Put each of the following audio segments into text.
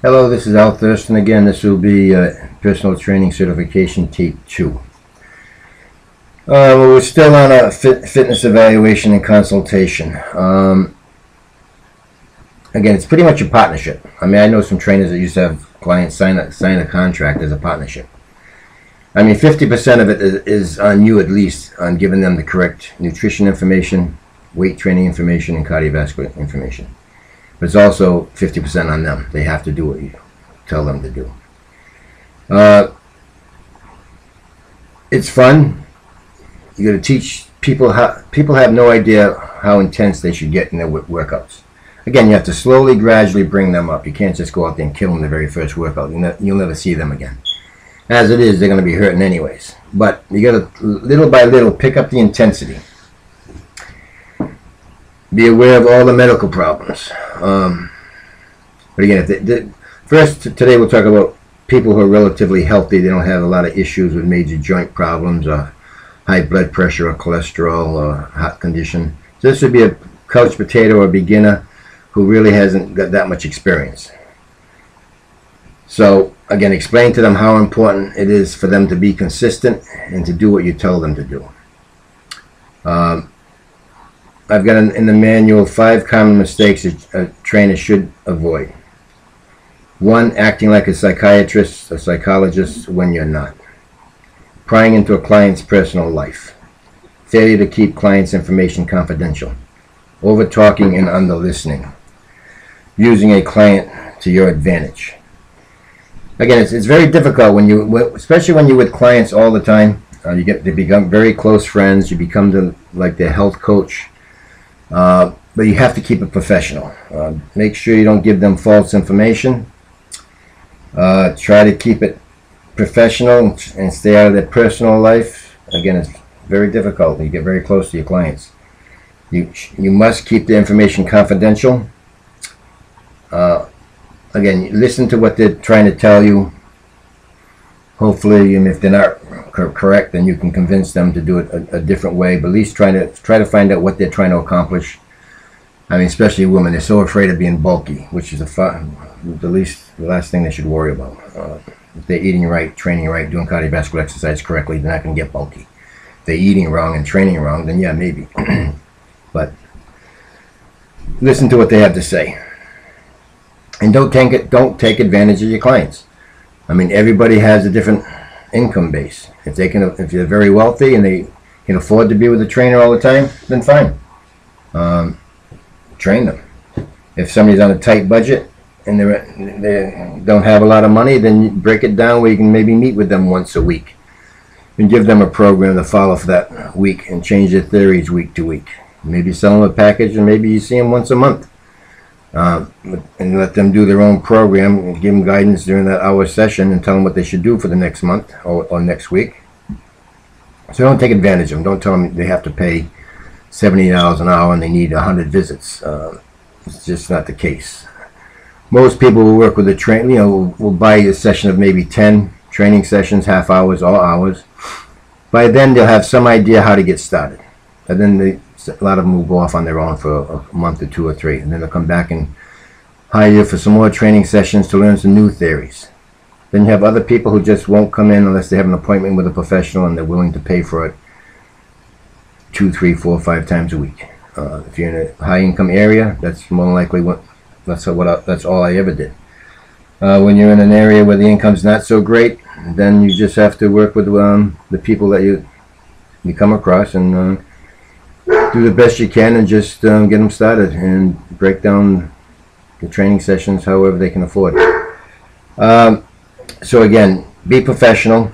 Hello, this is Thurston again. This will be Personal Training Certification Tape 2. We're still on a fitness evaluation and consultation. Again, it's pretty much a partnership. I mean, I know some trainers that used to have clients sign a contract as a partnership. I mean, 50% of it is on you, at least, on giving them the correct nutrition information, weight training information, and cardiovascular information. But it's also 50% on them. They have to do what you tell them to do. It's fun. You got to teach people how. People have no idea how intense they should get in their workouts. Again, you have to slowly, gradually bring them up. You can't just go out there and kill them the very first workout. You'll never see them again. As it is, they're going to be hurting anyways. But you got to, little by little, pick up the intensity. Be aware of all the medical problems. But again, first, today we'll talk about people who are relatively healthy. They don't have a lot of issues with major joint problems or high blood pressure or cholesterol or heart condition. So this would be a couch potato or beginner who really hasn't got that much experience. So again, explain to them how important it is for them to be consistent and to do what you tell them to do. I've got in the manual 5 common mistakes a trainer should avoid. 1, acting like a psychiatrist or psychologist when you're not. Prying into a client's personal life. Failure to keep clients' information confidential. Over-talking and under-listening. Using a client to your advantage. Again, it's very difficult when especially when you're with clients all the time. They become very close friends. You become like their health coach. But you have to keep it professional. Make sure you don't give them false information. Try to keep it professional and stay out of their personal life. Again, it's very difficult. You get very close to your clients. You must keep the information confidential. Again, listen to what they're trying to tell you. Hopefully, if they're not correct, then you can convince them to do it a different way. But at least try to find out what they're trying to accomplish. I mean, especially women, they're so afraid of being bulky, which is the last thing they should worry about. If they're eating right, training right, doing cardiovascular exercise correctly, they're not going to get bulky. If they're eating wrong and training wrong, then yeah, maybe. But listen to what they have to say, and don't take advantage of your clients. I mean, everybody has a different income base. If they're very wealthy and they can afford to be with a trainer all the time, then fine. Train them. If somebody's on a tight budget and they don't have a lot of money, then you break it down where you can maybe meet with them once a week and give them a program to follow for that week and change their theories week to week. Maybe sell them a package, and maybe you see them once a month. And let them do their own program and give them guidance during that hour session and tell them what they should do for the next month or next week. So don't take advantage of them. Don't tell them they have to pay $70 an hour and they need 100 visits. It's just not the case. Most people will work with a trainer, will buy a session of maybe 10 training sessions, half hours, all hours. By then they'll have some idea how to get started. And then a lot of them will go off on their own for a month or 2 or 3, and then they'll come back and hire you for some more training sessions to learn some new theories. Then you have other people who just won't come in unless they have an appointment with a professional and they're willing to pay for it 2, 3, 4, 5 times a week. If you're in a high income area, that's more than likely that's all I ever did. When you're in an area where the income's not so great, then you just have to work with the people that you come across and do the best you can and just get them started and break down the training sessions however they can afford. So again, be professional.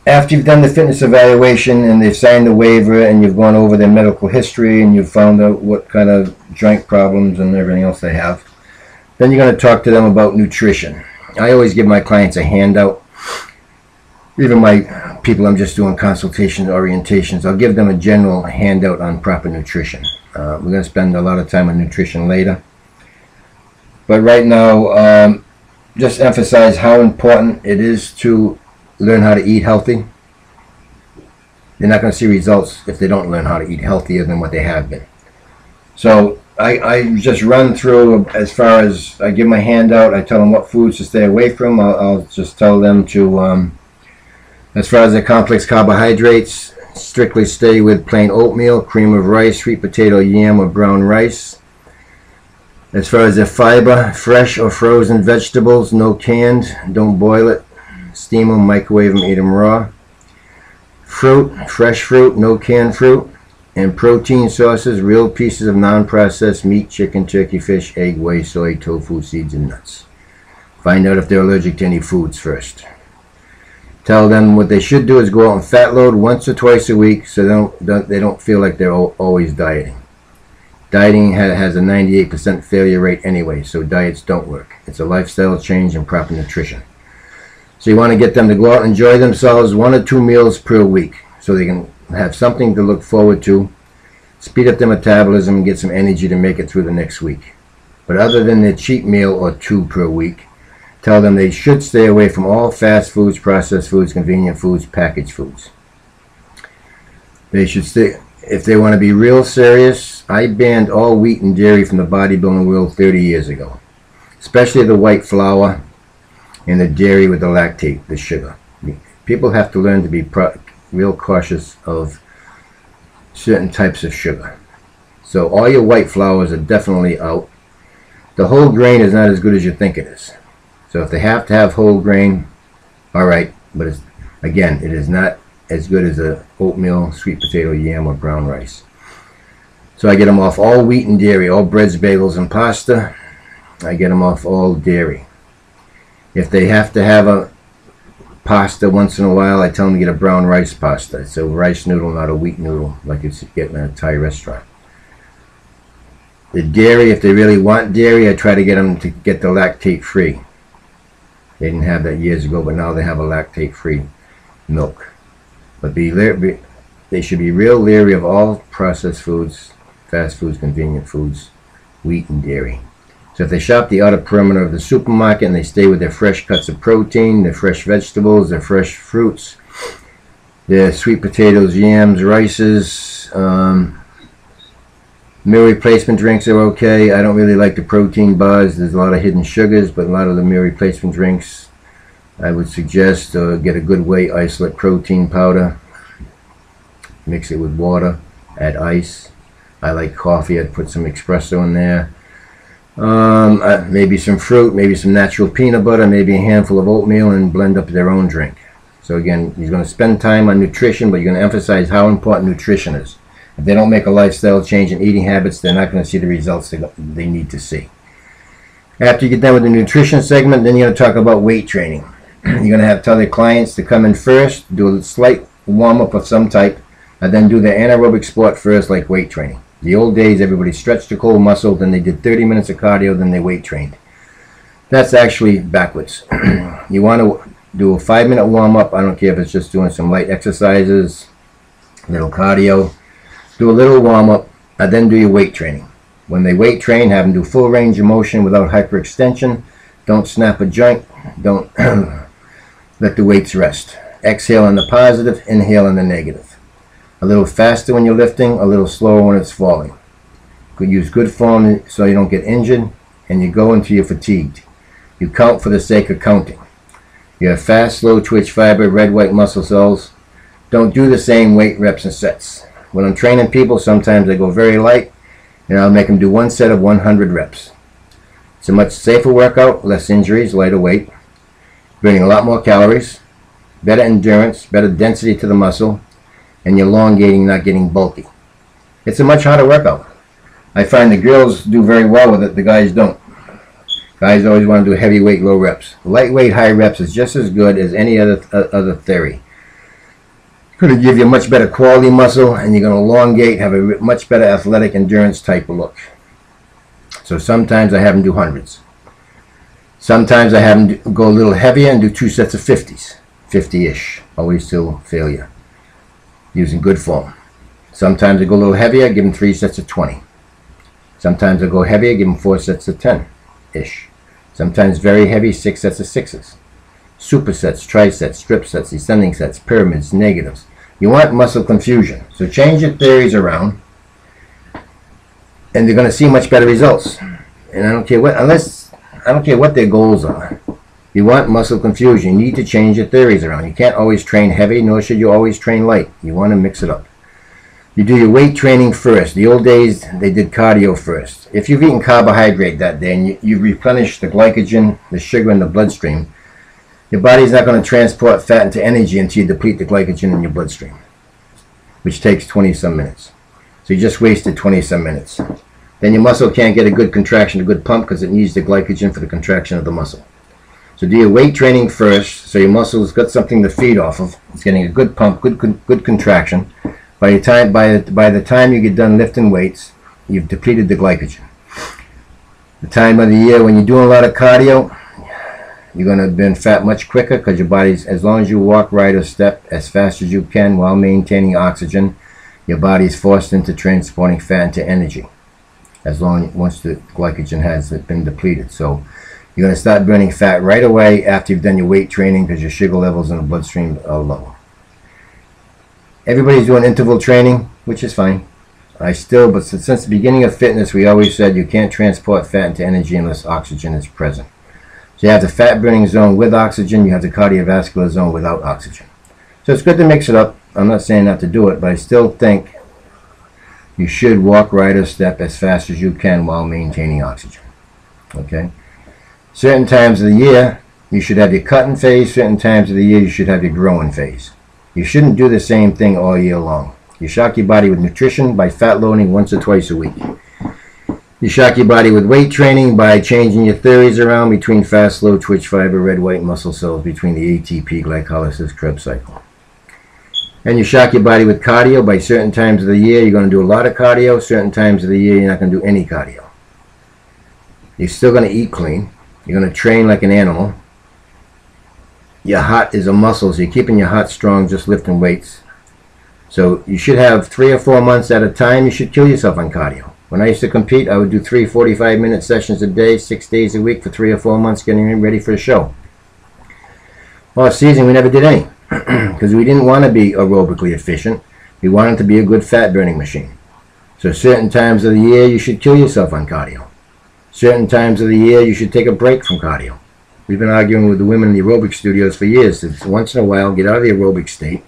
After you've done the fitness evaluation and they've signed the waiver and you've gone over their medical history and you've found out what kind of joint problems and everything else they have, then you're going to talk to them about nutrition. I always give my clients a handout. Even my people I'm just doing consultations, orientations, I'll give them a general handout on proper nutrition. We're going to spend a lot of time on nutrition later. But right now, just emphasize how important it is to learn how to eat healthy. They're not going to see results if they don't learn how to eat healthier than what they have been. So I just run through as far as I give my handout. I tell them what foods to stay away from. I'll just tell them to, as far as the complex carbohydrates, strictly stay with plain oatmeal, cream of rice, sweet potato, yam, or brown rice. As far as the fiber, fresh or frozen vegetables, no canned, don't boil it, steam them, microwave them, eat them raw. Fruit, fresh fruit, no canned fruit. And protein sources, real pieces of non-processed meat, chicken, turkey, fish, egg, whey, soy, tofu, seeds, and nuts. Find out if they're allergic to any foods first. Tell them what they should do is go out and fat load once or twice a week so they don't feel like they're always dieting. Dieting has a 98% failure rate anyway, so diets don't work. It's a lifestyle change and proper nutrition. So you want to get them to go out and enjoy themselves 1 or 2 meals per week so they can have something to look forward to, speed up their metabolism, and get some energy to make it through the next week. But other than their cheat meal or 2 per week, tell them they should stay away from all fast foods, processed foods, convenient foods, packaged foods. They should stay, if they want to be real serious, I banned all wheat and dairy from the bodybuilding world 30 years ago, especially the white flour and the dairy with the lactate, the sugar. People have to learn to be real cautious of certain types of sugar. So all your white flours are definitely out. The whole grain is not as good as you think it is. So if they have to have whole grain, all right, but it is not as good as a oatmeal, sweet potato, yam, or brown rice. So I get them off all wheat and dairy, all breads, bagels, and pasta. I get them off all dairy. If they have to have a pasta once in a while, I tell them to get a brown rice pasta. It's a rice noodle, not a wheat noodle like you get in a Thai restaurant. The dairy, if they really want dairy, I try to get them to get the lactate free. They didn't have that years ago, but now they have a lactate free milk. But they should be real leery of all processed foods, fast foods, convenient foods, wheat and dairy. So if they shop the outer perimeter of the supermarket and they stay with their fresh cuts of protein, their fresh vegetables, their fresh fruits, their sweet potatoes, yams, rices, meal replacement drinks are okay. I don't really like the protein bars. There's a lot of hidden sugars, but a lot of the meal replacement drinks, I would suggest get a good whey isolate protein powder, mix it with water, add ice. I like coffee. I'd put some espresso in there. Maybe some fruit, maybe some natural peanut butter, maybe a handful of oatmeal, and blend up their own drink. So again, you're going to spend time on nutrition, but you're going to emphasize how important nutrition is. If they don't make a lifestyle change in eating habits, they're not going to see the results they need to see. After you get done with the nutrition segment, then you're going to talk about weight training. You're going to have tell their clients to come in first, do a slight warm-up of some type, and then do their anaerobic sport first, like weight training. The old days, everybody stretched the cold muscle, then they did 30 minutes of cardio, then they weight trained. That's actually backwards. You want to do a 5-minute warm-up. I don't care if it's just doing some light exercises, little cardio. Do a little warm-up, and then do your weight training. When they weight train, have them do full range of motion without hyperextension. Don't snap a joint. Don't let the weights rest. Exhale on the positive, inhale on the negative. A little faster when you're lifting, a little slower when it's falling. Could use good form so you don't get injured, and you go until you're fatigued. You count for the sake of counting. You have fast, slow twitch fiber, red, white muscle cells. Don't do the same weight reps and sets. When I'm training people, sometimes I go very light, and I'll make them do one set of 100 reps. It's a much safer workout, less injuries, lighter weight, burning a lot more calories, better endurance, better density to the muscle, and you're elongating, not getting bulky. It's a much harder workout. I find the girls do very well with it, the guys don't. Guys always want to do heavyweight, low reps. Lightweight, high reps is just as good as any other theory. It's going to give you a much better quality muscle, and you're going to elongate, have a much better athletic endurance type of look. So sometimes I have them do hundreds. Sometimes I have them go a little heavier and do 2 sets of 50s. 50-ish, always till failure. Using good form. Sometimes I go a little heavier, give them 3 sets of 20. Sometimes I go heavier, give them 4 sets of 10-ish. Sometimes very heavy, 6 sets of 6s. Supersets, trisets, strip sets, descending sets, pyramids, negatives. You want muscle confusion. So change your theories around. and they're going to see much better results. And I don't care what their goals are. You want muscle confusion. You need to change your theories around. You can't always train heavy, nor should you always train light. You want to mix it up. You do your weight training first. The old days, they did cardio first. If you've eaten carbohydrate that day and you replenish the glycogen, the sugar in the bloodstream, your body's not going to transport fat into energy until you deplete the glycogen in your bloodstream, which takes 20-some minutes. So you just wasted 20-some minutes. Then your muscle can't get a good contraction, a good pump, because it needs the glycogen for the contraction of the muscle. So do your weight training first, so your muscle's got something to feed off of. It's getting a good pump, good contraction. By the time you get done lifting weights, you've depleted the glycogen. The time of the year when you're doing a lot of cardio, you're going to burn fat much quicker, because your body's, as long as you walk, ride, or step as fast as you can while maintaining oxygen, your body's forced into transporting fat into energy. Once the glycogen has been depleted. So you're going to start burning fat right away after you've done your weight training, because your sugar levels in the bloodstream are low. Everybody's doing interval training, which is fine. But since the beginning of fitness, we always said you can't transport fat into energy unless oxygen is present. So you have the fat burning zone with oxygen, you have the cardiovascular zone without oxygen. So it's good to mix it up. I'm not saying not to do it, but I still think you should walk, ride, or step as fast as you can while maintaining oxygen. Okay? Certain times of the year, you should have your cutting phase. Certain times of the year, you should have your growing phase. You shouldn't do the same thing all year long. You shock your body with nutrition by fat loading once or twice a week. You shock your body with weight training by changing your theories around between fast, slow, twitch, fiber, red, white muscle cells, between the ATP, glycolysis, Krebs cycle. And you shock your body with cardio by certain times of the year. You're going to do a lot of cardio. Certain times of the year, you're not going to do any cardio. You're still going to eat clean. You're going to train like an animal. Your heart is a muscle, so you're keeping your heart strong just lifting weights. So you should have 3 or 4 months at a time. You should kill yourself on cardio. When I used to compete, I would do 3 45-minute sessions a day, 6 days a week for 3 or 4 months, getting ready for a show. Off season, we never did any, because we didn't want to be aerobically efficient. We wanted to be a good fat burning machine. So certain times of the year, you should kill yourself on cardio. Certain times of the year, you should take a break from cardio. We've been arguing with the women in the aerobic studios for years. It's once in a while, get out of the aerobic state.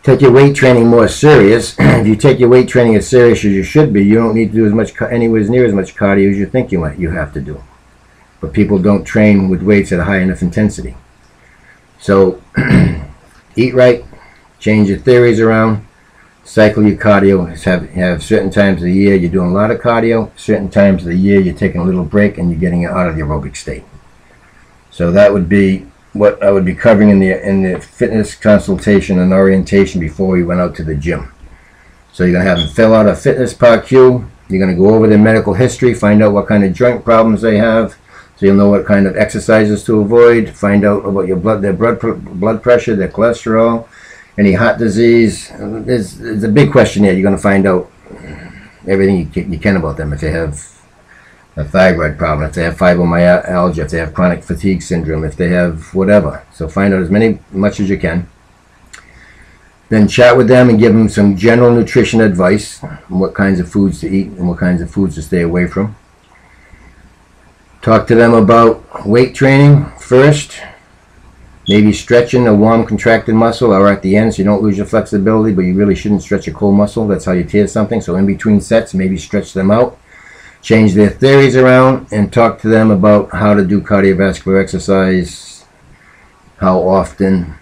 Take your weight training more serious. If you take your weight training as serious as you should be, you don't need to do anywhere near as much cardio as you think you have to do. But people don't train with weights at a high enough intensity. So eat right, change your theories around, cycle your cardio. Have certain times of the year you're doing a lot of cardio, certain times of the year you're taking a little break and you're getting out of the aerobic state. So that would be what I would be covering in the fitness consultation and orientation before we went out to the gym. So you're going to have them fill out a fitness PARQ. You're going to go over their medical history, find out what kind of joint problems they have, so you'll know what kind of exercises to avoid, find out about their blood pressure, their cholesterol, any heart disease. There's a big questionnaire. You're going to find out everything you can about them. If they have a thyroid problem, if they have fibromyalgia, if they have chronic fatigue syndrome, if they have whatever. So find out as much as you can. Then chat with them and give them some general nutrition advice on what kinds of foods to eat and what kinds of foods to stay away from. Talk to them about weight training first. Maybe stretching a warm contracted muscle, or at the end so you don't lose your flexibility, but you really shouldn't stretch a cold muscle. That's how you tear something. So in between sets, maybe stretch them out. Change their theories around and talk to them about how to do cardiovascular exercise, how often,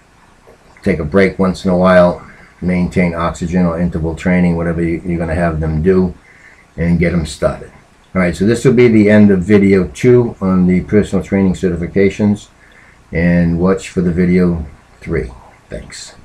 take a break once in a while, maintain oxygen or interval training, whatever you're going to have them do, and get them started. Alright, so this will be the end of video 2 on the personal training certifications, and watch for the video 3. Thanks.